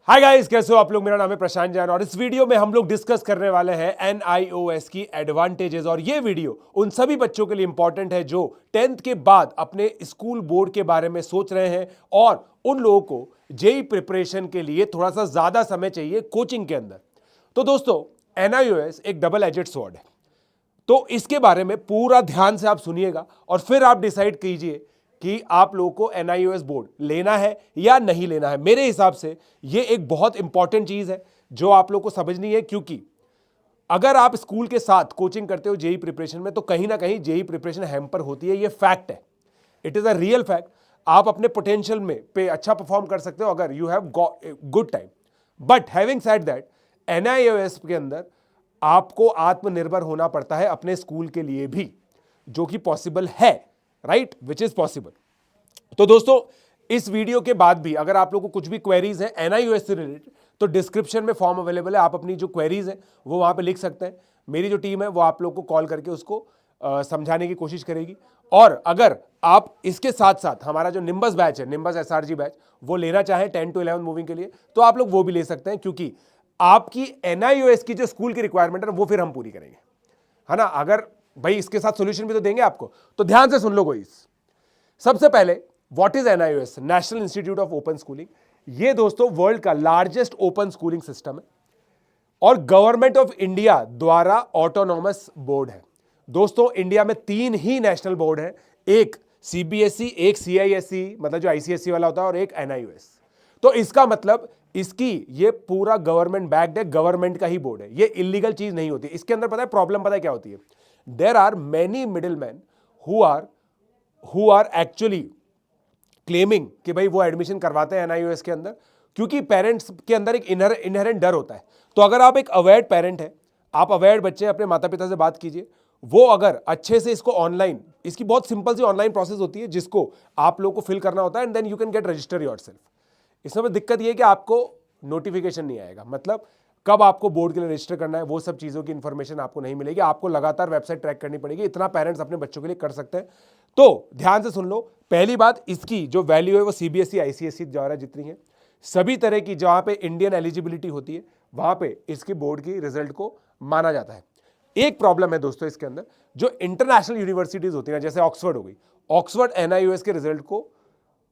Hi guys, कैसे हो आप लोग। मेरा नाम है प्रशांत जैन और इस वीडियो में हम लोग डिस्कस करने वाले हैं NIOS की एडवांटेजेस। और ये वीडियो उन सभी बच्चों के लिए इंपॉर्टेंट है जो 10th के बाद अपने स्कूल बोर्ड के बारे में सोच रहे हैं और उन लोगों को जेई प्रिपरेशन के लिए थोड़ा सा ज्यादा समय चाहिए कोचिंग के अंदर। तो दोस्तों, NIOS एक डबल एजेड स्वॉर्ड है, तो इसके बारे में पूरा ध्यान से आप सुनिएगा और फिर आप डिसाइड कीजिए कि आप लोगों को NIOS बोर्ड लेना है या नहीं लेना है। मेरे हिसाब से यह एक बहुत इंपॉर्टेंट चीज है जो आप लोगों को समझनी है, क्योंकि अगर आप स्कूल के साथ कोचिंग करते हो जेई प्रिपरेशन में तो कहीं ना कहीं जेई प्रिपरेशन हैम्पर होती है। यह फैक्ट है, it is a real fact. आप अपने पोटेंशियल में पे अच्छा परफॉर्म कर सकते हो अगर you have good time. But having said that, NIOS के अंदर आपको आत्मनिर्भर होना पड़ता है अपने स्कूल के लिए भी, जो कि पॉसिबल है, राइट, विच इज पॉसिबल। तो दोस्तों, इस वीडियो के बाद भी अगर आप लोगों को कुछ भी क्वेरीज है NIOS से रिलेटेड तो डिस्क्रिप्शन में फॉर्म अवेलेबल है, आप अपनी जो क्वेरीज है वो वहां पे लिख सकते हैं। मेरी जो टीम है वो आप लोगों को कॉल करके उसको समझाने की कोशिश करेगी। और अगर आप इसके साथ साथ हमारा जो निम्बस बैच है, निम्बस SRG बैच, वो लेना चाहें 10 to 11 मूविंग के लिए तो आप लोग वो भी ले सकते हैं, क्योंकि आपकी NIOS की जो स्कूल की रिक्वायरमेंट है वो फिर हम पूरी करेंगे, है ना। अगर भाई इसके साथ सोल्यूशन भी तो देंगे आपको, तो ध्यान से सुन लो कोई। सबसे पहले, what is NIOS? National institute of open schooling. ये दोस्तों वर्ल्ड का लार्जेस्ट ओपन स्कूलिंग सिस्टम है और गवर्नमेंट ऑफ इंडिया द्वारा ऑटोनॉमस बोर्ड है। दोस्तों, इंडिया में 3 ही नेशनल बोर्ड है, एक CBSE, एक CISE मतलब जो ICSE वाला होता है, और एक NIOS। तो इसका मतलब इसकी ये पूरा गवर्नमेंट बैक्ड है, गवर्नमेंट का ही बोर्ड है, ये इलीगल चीज नहीं होती। इसके अंदर पता है प्रॉब्लम पता है क्या होती है? There are many middle man who are actually claiming कि भाई वो एडमिशन करवाते हैं NIOS के अंदर, क्योंकि पेरेंट्स के अंदर एक इनहेरेंट डर होता है। तो अगर आप एक अवेयर्ड पेरेंट है, आप अवेयर्ड बच्चे, अपने माता पिता से बात कीजिए, वो अगर अच्छे से इसको ऑनलाइन, इसकी बहुत सिंपल सी ऑनलाइन प्रोसेस होती है जिसको आप लोग को फिल करना होता है and then you can get register yourself. इसमें दिक्कत ये है कि आपको नोटिफिकेशन नहीं आएगा, मतलब कब आपको बोर्ड के लिए रजिस्टर करना है वो सब चीज़ों की इंफॉर्मेशन आपको नहीं मिलेगी, आपको लगातार वेबसाइट ट्रैक करनी पड़ेगी। इतना पेरेंट्स अपने बच्चों के लिए कर सकते हैं। तो ध्यान से सुन लो, पहली बात, इसकी जो वैल्यू है वो CBSE ICSE द्वारा जितनी है, सभी तरह की जहां पे इंडियन एलिजिबिलिटी होती है वहां पे इसकी बोर्ड की रिजल्ट को माना जाता है। एक प्रॉब्लम है दोस्तों इसके अंदर, जो इंटरनेशनल यूनिवर्सिटीज होती है जैसे ऑक्सफोर्ड हो गई, ऑक्सफोर्ड NIOS के रिजल्ट को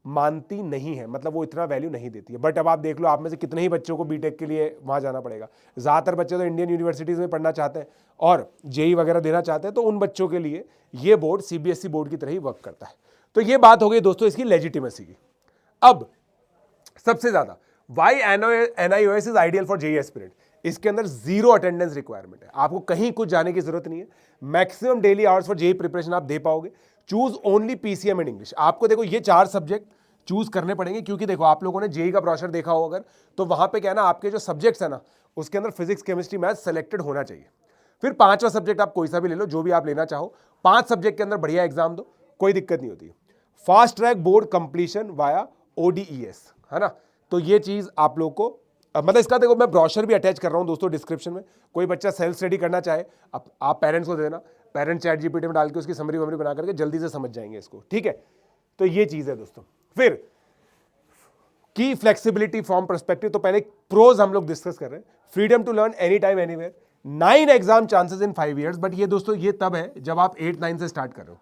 मानती नहीं है, मतलब वो इतना वैल्यू नहीं देती है। बट अब आप देख लो, आप में से कितने ही बच्चों को बीटेक के लिए वहां जाना पड़ेगा। ज्यादातर बच्चे तो इंडियन यूनिवर्सिटीज में पढ़ना चाहते हैं और जेई वगैरह देना चाहते हैं, तो उन बच्चों के लिए ये बोर्ड CBSE बोर्ड की तरह ही वर्क करता है। तो ये बात हो गई दोस्तों इसकी लेजिटिमेसी की। अब सबसे ज्यादा why NIOS is ideal for JEE aspirant. इसके अंदर 0 अटेंडेंस रिक्वायरमेंट है, आपको कहीं कुछ जाने की जरूरत नहीं है। Maximum daily hours for JEE preparation आप दे पाओगे। Choose only PCM and English. आपको देखो ये 4 सब्जेक्ट चूज करने पड़ेंगे, क्योंकि देखो आप लोगों ने जेई का ब्रोशर देखा हो अगर, तो वहां पे क्या है ना, आपके जो सब्जेक्ट्स है ना उसके अंदर फिजिक्स केमिस्ट्री मैथ सेलेक्टेड होना चाहिए। फिर 5वां सब्जेक्ट आप कोई सा भी ले लो, जो भी आप लेना चाहो। 5 सब्जेक्ट के अंदर बढ़िया एग्जाम दो, कोई दिक्कत नहीं होती। Fast track board completion via ODES, है ना। तो ये चीज आप लोग को मतलब इसका देखो मैं ब्रोशर भी अटैच कर रहा हूं दोस्तों डिस्क्रिप्शन में। कोई बच्चा सेल्फ स्टडी करना चाहे आप पेरेंट्स को दे देना, पेरेंट चैट GPT में डाल के उसकी समरी वमरी बना करके जल्दी से समझ जाएंगे इसको, ठीक है। तो ये चीज है दोस्तों। फिर की फ्लेक्सिबिलिटी फ्रॉम पर्सपेक्टिव, तो पहले प्रोज हम लोग डिस्कस कर रहे हैं। Freedom to learn any time anywhere, 9 exam chances in 5 years। But ये दोस्तों ये तब है जब आप 8-9 से स्टार्ट कर रहे हो।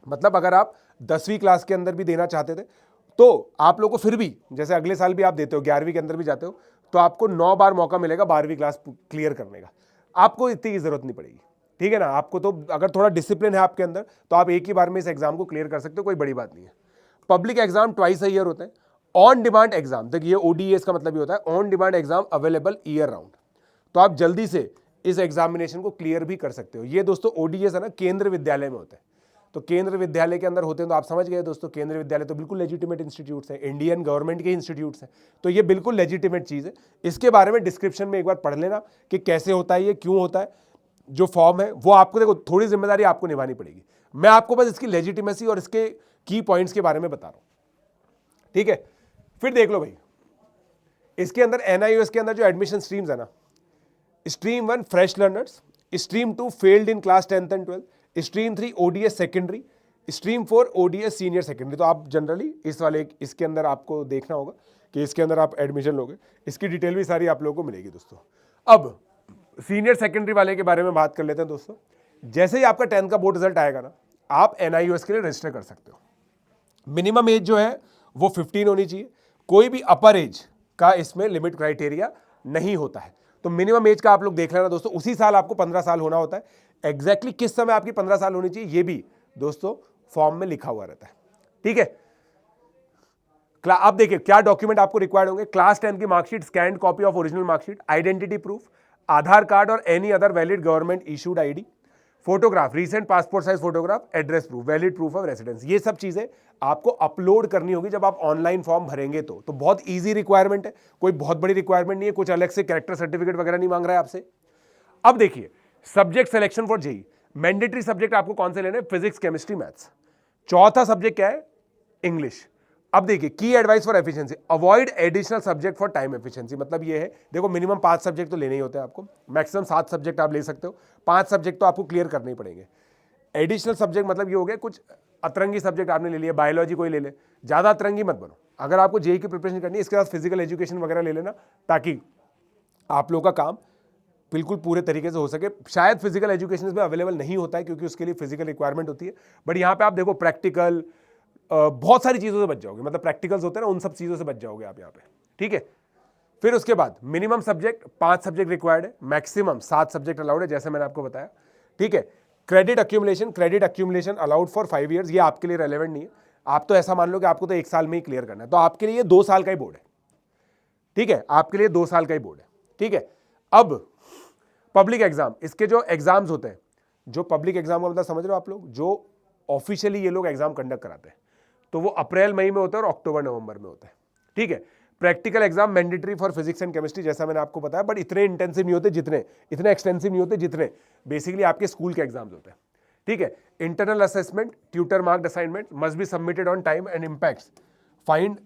मतलब अगर आप 10वीं क्लास के अंदर भी देना चाहते थे तो आप लोग को फिर भी, जैसे अगले साल भी आप देते हो, 11वीं के अंदर भी जाते हो, तो आपको 9 बार मौका मिलेगा 12वीं क्लास क्लियर करने का। आपको इतनी की जरूरत नहीं पड़ेगी, ठीक है ना। आपको तो अगर थोड़ा डिसिप्लिन है आपके अंदर तो आप एक ही बार में इस एग्जाम को क्लियर कर सकते हो, कोई बड़ी बात नहीं है। Public exam twice a year होते हैं। ऑन डिमांड एग्जाम, देखिए ODES का मतलब ये होता है on demand exam available year round, तो आप जल्दी से इस एग्जामिनेशन को क्लियर भी कर सकते हो। ये दोस्तों ODES है ना, केंद्र विद्यालय में होते हैं। तो केंद्र विद्यालय के अंदर होते हैं, तो आप समझ गए दोस्तों, केंद्र विद्यालय तो बिल्कुल लेजिटिमेट इंस्टीट्यूट्स हैं, इंडियन गवर्नमेंट के इंस्टीट्यूट्स हैं, तो ये बिल्कुल लेजिटिमेट चीज़ है। इसके बारे में डिस्क्रिप्शन में एक बार पढ़ लेना कि कैसे होता है, ये क्यों होता है। जो फॉर्म है वो आपको देखो, थोड़ी जिम्मेदारी आपको निभानी पड़ेगी। मैं आपको बस इसकी लेजिटिमेसी और इसके की पॉइंट्स के बारे में बता रहा हूं, ठीक है। फिर देख लो भाई, इसके अंदर NIOS के अंदर जो एडमिशन स्ट्रीम्स है ना, stream 1 fresh learners, stream 2 failed in class 10th and 12th, stream 3 ODS secondary, stream 4 ODS senior secondary. तो आप जनरली इस वाले इसके अंदर आपको देखना होगा कि इसके अंदर आप एडमिशन लोगे, इसकी डिटेल भी सारी आप लोगों को मिलेगी दोस्तों। अब सीनियर सेकेंडरी वाले के बारे में बात कर लेते हैं दोस्तों। जैसे ही आपका 10th का बोर्ड रिजल्ट आएगा ना, आप NIOS के लिए रजिस्टर कर सकते हो। मिनिमम एज जो है वो 15 होनी चाहिए, कोई भी अपर एज का इसमें लिमिट क्राइटेरिया नहीं होता है। तो मिनिमम एज का आप लोग देख लेना दोस्तों, उसी साल आपको 15 साल होना होता है। एग्जैक्टली किस समय आपकी 15 साल होनी चाहिए ये भी दोस्तों फॉर्म में लिखा हुआ रहता है, ठीक है। अब देखिए क्या डॉक्यूमेंट आपको रिक्वायर्ड होंगे। क्लास 10 की marksheet, scanned copy of original marksheet, identity proof, Aadhaar card और any other valid government issued ID, photograph, recent passport size photograph, address proof, valid proof of residence. ये सब चीजें आपको अपलोड करनी होगी जब आप ऑनलाइन फॉर्म भरेंगे। तो बहुत इजी रिक्वायरमेंट है, कोई बहुत बड़ी रिक्वायरमेंट नहीं है, कुछ अलग से कैरेक्टर सर्टिफिकेट वगैरह नहीं मांग रहा है आपसे। अब देखिए subject selection for JEE, mandatory subject आपको कौन से लेने? Physics, chemistry, maths. चौथा सब्जेक्ट क्या है? इंग्लिश। अब देखिए की advice for efficiency, avoid additional subject for time efficiency. मतलब ये है, देखो मिनिमम 5 सब्जेक्ट तो लेने ही होते हैं आपको, मैक्सिमम 7 सब्जेक्ट आप ले सकते हो, 5 सब्जेक्ट तो आपको क्लियर करने ही पड़ेंगे। एडिशनल सब्जेक्ट मतलब ये हो गया कुछ अतरंगी सब्जेक्ट आपने ले लिया, बायोलॉजी कोई ले ले, ज्यादा अतरंगी मत बनो। अगर आपको जेई की प्रिपरेशन करनी है, इसके साथ फिजिकल एजुकेशन वगैरह ले लेना, ताकि आप लोगों का काम बिल्कुल पूरे तरीके से हो सके। शायद फिजिकल एजुकेशन में अवेलेबल नहीं होता है क्योंकि उसके लिए फिजिकल रिक्वायरमेंट होती है, बट यहाँ पे आप देखो प्रैक्टिकल, बहुत सारी चीज़ों से बच जाओगे। मतलब प्रैक्टिकल्स होते हैं ना, उन सब चीज़ों से बच जाओगे आप यहाँ पे, ठीक है। फिर उसके बाद मिनिमम सब्जेक्ट 5 सब्जेक्ट रिक्वायर्ड है, मैक्सिमम 7 सब्जेक्ट अलाउड है, जैसे मैंने आपको बताया, ठीक है। Credit accumulation allowed for 5 years, ये आपके लिए रेलेवेंट नहीं है। आप तो ऐसा मान लो कि आपको तो 1 साल में ही क्लियर करना है, तो आपके लिए 2 साल का ही बोर्ड है, ठीक है। आपके लिए 2 साल का ही बोर्ड है, ठीक है। अब पब्लिक एग्जाम, इसके जो एग्जाम्स होते हैं, जो पब्लिक एग्जाम का मतलब समझ रहे हो आप लोग, जो ऑफिशियली ये लोग एग्जाम कंडक्ट कराते हैं, तो वो अप्रैल मई में होता है और अक्टूबर नवंबर में होता है, ठीक है। Practical exam mandatory for physics and chemistry, जैसा मैंने आपको बताया, बट इतने इंटेंसिव नहीं होते, इतने एक्सटेंसिव नहीं होते जितने बेसिकली आपके स्कूल के एग्जाम्स होते हैं, ठीक है। Internal assessment, tutor marked assignment must be submitted on time and impacts final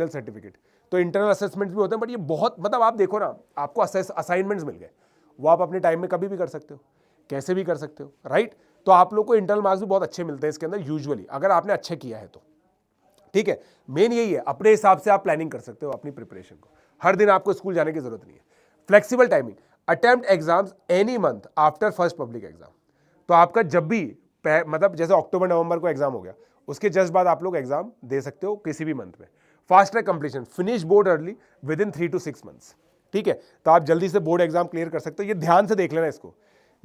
certificate. तो इंटरनल असेसमेंट भी होते हैं, बट ये बहुत, मतलब आप देखो ना, आपको असाइनमेंट्स मिल गए, वो आप अपने टाइम में कभी भी कर सकते हो, कैसे भी कर सकते हो, राइट। तो आप लोग को इंटरनल मार्क्स भी बहुत अच्छे मिलते हैं इसके अंदर यूजुअली, अगर आपने अच्छे किया है तो, ठीक है। मेन यही है, अपने हिसाब से आप प्लानिंग कर सकते हो अपनी प्रिपरेशन को, हर दिन आपको स्कूल जाने की जरूरत नहीं है। Flexible timing, attempt exams any month after first public exam. तो आपका जब भी मतलब जैसे अक्टूबर नवंबर को एग्जाम हो गया, उसके जस्ट बाद आप लोग एग्जाम दे सकते हो किसी भी मंथ में। Fast track completion, finish board early with in 3 to 6 months, ठीक है। तो आप जल्दी से बोर्ड एग्जाम क्लियर कर सकते हो। ये ध्यान से देख लेना इसको।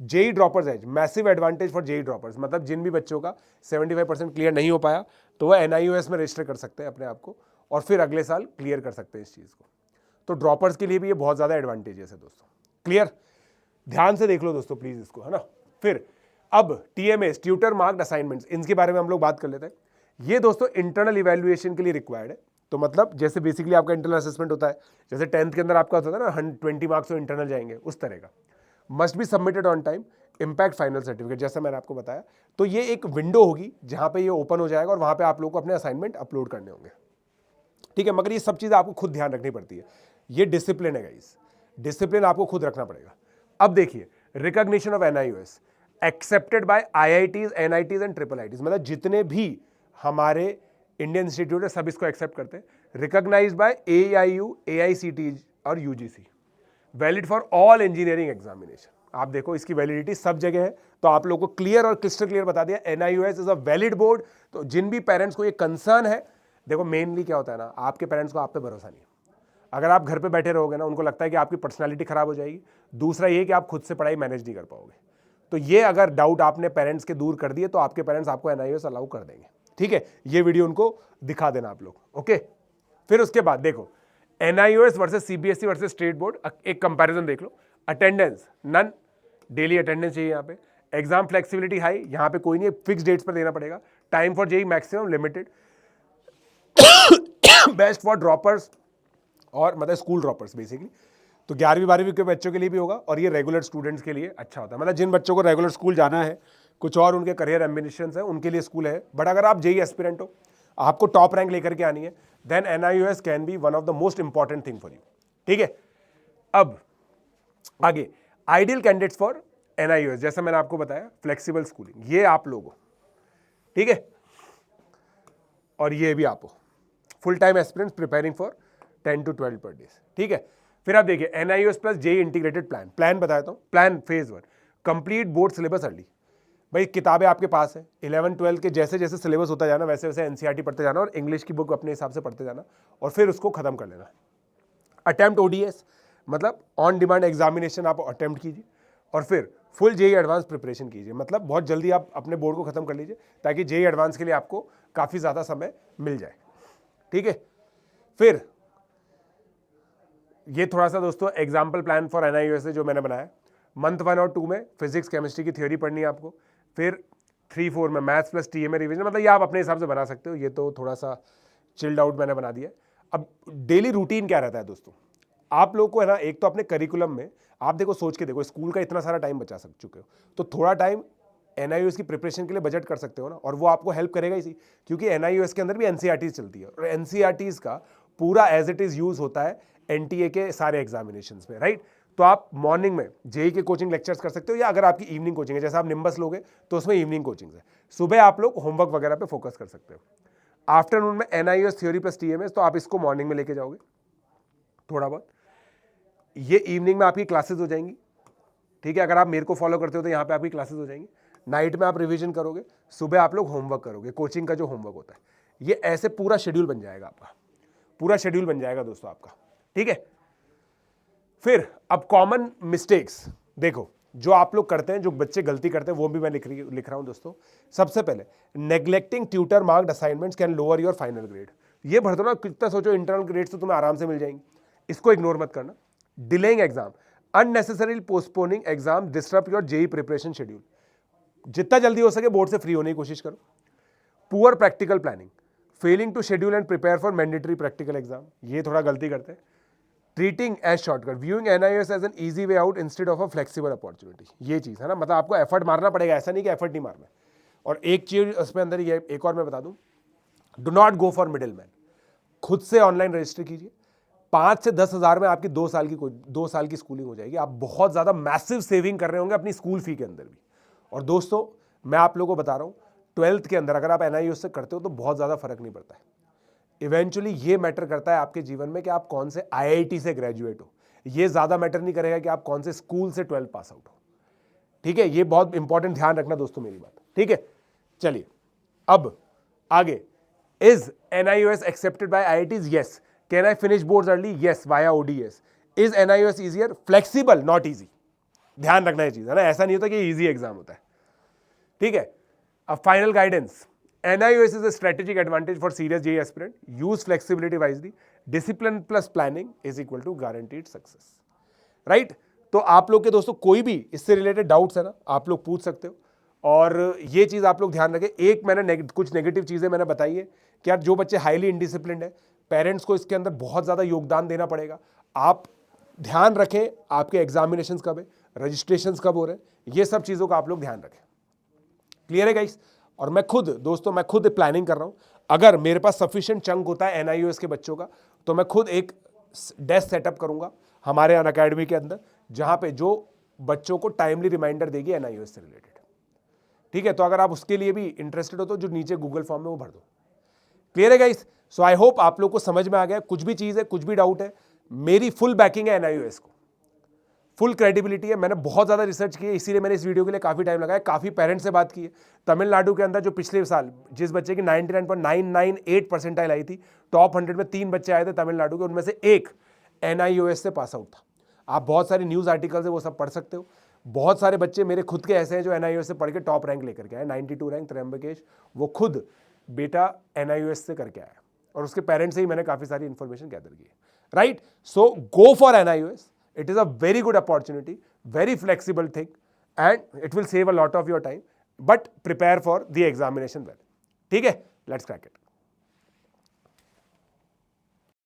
JEE droppers edge, massive advantage for JEE droppers, मतलब जिन भी बच्चों का 75% क्लियर नहीं हो पाया, तो वह NIOS में रजिस्टर कर सकते हैं अपने आप को, और फिर अगले साल क्लियर कर सकते हैं इस चीज़ को। तो ड्रॉपर्स के लिए भी ये बहुत ज़्यादा एडवांटेजेस है दोस्तों, क्लियर। ध्यान से देख लो दोस्तों प्लीज इसको, है ना। फिर अब TMAs, ट्यूटर मार्क्ड असाइनमेंट्स, इनके बारे में हम लोग बात कर लेते हैं। ये दोस्तों इंटरनल इवैल्यूएशन के लिए रिक्वायर्ड है। तो मतलब जैसे बेसिकली आपका इंटरनल असेसमेंट होता है, जैसे 10th के अंदर आपका होता है ना 120 मार्क्स तो इंटरनल जाएंगे, उस तरह का। Must be submitted on time, impact final certificate, जैसा मैंने आपको बताया। तो ये एक विंडो होगी जहां पे ये ओपन हो जाएगा और वहां पे आप लोग को अपने असाइनमेंट अपलोड करने होंगे, ठीक है। मगर ये सब चीज़ें आपको खुद ध्यान रखनी पड़ती है, ये डिसिप्लिन है गाइस, डिसिप्लिन आपको खुद रखना पड़ेगा। अब देखिए recognition of NIOS accepted by IITs, NITs and IIITs, मतलब जितने भी हमारे इंडियन इंस्टीट्यूट है सब इसको एक्सेप्ट करते हैं। रिकॉग्नाइज्ड बाय AIU, AICTE और UGC, valid for all engineering examination. आप देखो इसकी वैलिडिटी सब जगह है, तो आप लोगों को क्लियर और क्रिस्टल क्लियर बता दिया, NIOS is a valid board. तो जिन भी पेरेंट्स को ये कंसर्न है, देखो मेनली क्या होता है ना, आपके पेरेंट्स को आप पे भरोसा नहीं है। अगर आप घर पे बैठे रहोगे ना, उनको लगता है कि आपकी पर्सनालिटी खराब हो जाएगी। दूसरा ये कि आप खुद से पढ़ाई मैनेज नहीं कर पाओगे। तो ये अगर डाउट आपने पेरेंट्स के दूर कर दिए, तो आपके पेरेंट्स आपको NIOS अलाउ कर देंगे, ठीक है। ये वीडियो उनको दिखा देना आप लोग, ओके। फिर उसके बाद देखो NIOS versus CBSE versus state board, एक कंपैरिजन देख लो। अटेंडेंस नन, डेली अटेंडेंस चाहिए यहाँ पे। एग्जाम फ्लेक्सिबिलिटी हाई, यहाँ पे कोई नहीं, फिक्स डेट्स पर देना पड़ेगा। Time for JEE maximum limited. Best for droppers, और मतलब स्कूल ड्रॉपर्स बेसिकली। तो 11वीं 12वीं के बच्चों के लिए भी होगा, और ये रेगुलर स्टूडेंट्स के लिए अच्छा होता है। मतलब जिन बच्चों को रेगुलर स्कूल जाना है, कुछ और उनके करियर एम्बिशंस है, उनके लिए स्कूल है। बट अगर आप जेई एस्पिरेंट हो, आपको टॉप रैंक लेकर के आनी है, then NIOS can be one of the most important thing for you, ठीक है। अब आगे आइडियल कैंडिडेट्स फॉर NIOS, जैसा मैंने आपको बताया, फ्लेक्सिबल स्कूलिंग, ये आप लोग हो, ठीक है, और ये भी आप हो। Full time aspirants preparing for 10 to 12 पर डेज, ठीक है। फिर आप देखिए NIOS plus JEE integrated plan बताता हूँ। Plan phase 1, complete board syllabus early. भाई किताबें आपके पास है, 11 12 के जैसे जैसे सिलेबस होता जाना वैसे वैसे NCERT पढ़ते जाना और इंग्लिश की बुक अपने हिसाब से पढ़ते जाना और फिर उसको खत्म कर लेना। अटेम्प्ट ODS मतलब ऑन डिमांड एग्जामिनेशन आप अटेम्प्ट कीजिए और फिर फुल जेई एडवांस प्रिपरेशन कीजिए, मतलब बहुत जल्दी आप अपने बोर्ड को खत्म कर लीजिए ताकि जेई एडवांस के लिए आपको काफ़ी ज़्यादा समय मिल जाए, ठीक है। फिर ये थोड़ा सा दोस्तों एग्जाम्पल प्लान फॉर NIOS है जो मैंने बनाया। मंथ 1 और 2 में फिजिक्स केमिस्ट्री की थ्योरी पढ़नी है आपको, फिर 3 4 में मैथ्स प्लस TMA रिवीजन, मतलब ये आप अपने हिसाब से बना सकते हो, ये तो थोड़ा सा चिल्ड आउट मैंने बना दिया। अब डेली रूटीन क्या रहता है दोस्तों, आप लोग को है ना, एक तो अपने करिकुलम में आप देखो, सोच के देखो, स्कूल का इतना सारा टाइम बचा चुके हो तो थोड़ा टाइम NIOS की प्रिपरेशन के लिए बजट कर सकते हो ना, और वो आपको हेल्प करेगा इसी, क्योंकि NIOS के अंदर भी NCERTs चलती है और NCERTs का पूरा एज इट इज यूज होता है NTA के सारे एग्जामिनेशंस में, राइट। तो आप मॉर्निंग में जेई के कोचिंग लेक्चर्स कर सकते हो, या अगर आपकी इवनिंग कोचिंग है, जैसे आप निम्बस लोगे तो उसमें इवनिंग कोचिंग है, सुबह आप लोग होमवर्क वगैरह पे फोकस कर सकते हो। आफ्टरनून में NIOS थ्योरी प्लस TMS, तो आप इसको मॉर्निंग में लेके जाओगे थोड़ा बहुत, ये इवनिंग में आपकी क्लासेस हो जाएंगी, ठीक है। अगर आप मेरे को फॉलो करते हो तो यहाँ पे आपकी क्लासेस हो जाएंगी, नाइट में आप रिवीजन करोगे, सुबह आप लोग होमवर्क करोगे, कोचिंग का जो होमवर्क होता है, ये ऐसे पूरा शेड्यूल बन जाएगा आपका, पूरा शेड्यूल बन जाएगा दोस्तों आपका, ठीक है। फिर अब कॉमन मिस्टेक्स देखो जो आप लोग करते हैं, जो बच्चे गलती करते हैं, वो भी मैं लिख रहा हूं दोस्तों। सबसे पहले, neglecting tutor marked assignments can lower your final grade. ये भर दो ना, कितना सोचो, इंटरनल ग्रेड्स तो तुम्हें आराम से मिल जाएंगी, इसको इग्नोर मत करना। Delaying exam, unnecessary postponing exam disturb your JEE preparation schedule. जितना जल्दी हो सके बोर्ड से फ्री होने की कोशिश करो। Poor practical planning, failing to schedule and prepare for mandatory practical exam, ये थोड़ा गलती करते हैं। Treating as shortcut, viewing NIOS as an easy way out instead of a flexible opportunity, ये चीज़ है ना, मतलब आपको एफर्ट मारना पड़ेगा, ऐसा नहीं कि एफर्ट नहीं मारना। और एक चीज उसमें अंदर ये एक और मैं बता दूं, do not go for middle man. खुद से ऑनलाइन रजिस्टर कीजिए, 5 से 10 हज़ार में आपकी 2 साल की स्कूलिंग हो जाएगी। आप बहुत ज़्यादा मैसिव सेविंग कर रहे होंगे अपनी स्कूल फी के अंदर भी। और दोस्तों मैं आप लोगों को बता रहा हूँ, 12th के अंदर अगर आप NIOS से करते हो तो बहुत ज़्यादा फर्क नहीं पड़ता है। इवेंचुअली ये मैटर करता है आपके जीवन में कि आप कौन से IIT से ग्रेजुएट हो, ये ज़्यादा मैटर नहीं करेगा कि आप कौन से स्कूल से 12th पास आउट हो, ठीक है। ये बहुत इंपॉर्टेंट ध्यान रखना दोस्तों मेरी बात, ठीक है। चलिए अब आगे, is NIOS accepted by IITs? Yes. Can I finish boards early? Yes, via ODS। Is NIOS easier? Flexible, not easy. ध्यान रखना ये चीज है ना, ऐसा नहीं होता कि ईजी एग्जाम होता है, ठीक है। अब final guidance, NIOS is a strategic advantage for serious JEE aspirant. Use flexibility wisely. Discipline plus planning is equal to guaranteed success. Right? तो आप लोग के दोस्तों कोई भी इससे रिलेटेड डाउट्स है ना, आप लोग पूछ सकते हो। और ये चीज़ आप लोग ध्यान रखें, एक मैंने कुछ नेगेटिव चीज़ें मैंने बताई है कि यार जो बच्चे हाईली इनडिसिप्लिन्ड है, पेरेंट्स को इसके अंदर बहुत ज़्यादा योगदान देना पड़ेगा। आप ध्यान रखें आपके एग्जामिनेशन कब है, रजिस्ट्रेशन कब हो रहे हैं, ये सब चीज़ों का आप लोग ध्यान रखें। क्लियर है गाइस? और मैं खुद प्लानिंग कर रहा हूं, अगर मेरे पास सफिशिएंट चंक होता है NIOS के बच्चों का तो मैं खुद एक डेस्क सेटअप करूंगा हमारे अनअकैडमी के अंदर, जहां पे जो बच्चों को टाइमली रिमाइंडर देगी NIOS से रिलेटेड, ठीक है। तो अगर आप उसके लिए भी इंटरेस्टेड हो तो जो नीचे गूगल फॉर्म में वो भर दो। क्लियर है गाइस? सो आई होप आप लोग को समझ में आ गया। कुछ भी चीज़ है, कुछ भी डाउट है, मेरी फुल बैकिंग है NIOS को, फुल क्रेडिबिलिटी है। मैंने बहुत ज़्यादा रिसर्च की है, इसीलिए मैंने इस वीडियो के लिए काफ़ी टाइम लगाया, काफ़ी पेरेंट्स से बात की है। तमिलनाडु के अंदर जो पिछले साल जिस बच्चे की 99.998 परसेंटाइल आई थी, टॉप 100 में 3 बच्चे आए थे तमिलनाडु के, उनमें से एक NIOS से पास आउट था। आप बहुत सारी न्यूज़ आर्टिकल्स है वो सब पढ़ सकते हो। बहुत सारे बच्चे मेरे खुद के ऐसे हैं जो NIOS से पढ़ के टॉप रैंक लेकर के आए, 92 रैंक त्र्यंबकेश, वो खुद बेटा NIOS से करके आया और उसके पेरेंट्स से ही मैंने काफ़ी सारी इंफॉर्मेशन गैदर की है, right. So go for NIOS. It is a very good opportunity, very flexible thing, and it will save a lot of your time, but prepare for the examination well. ठीक है? Let's crack it.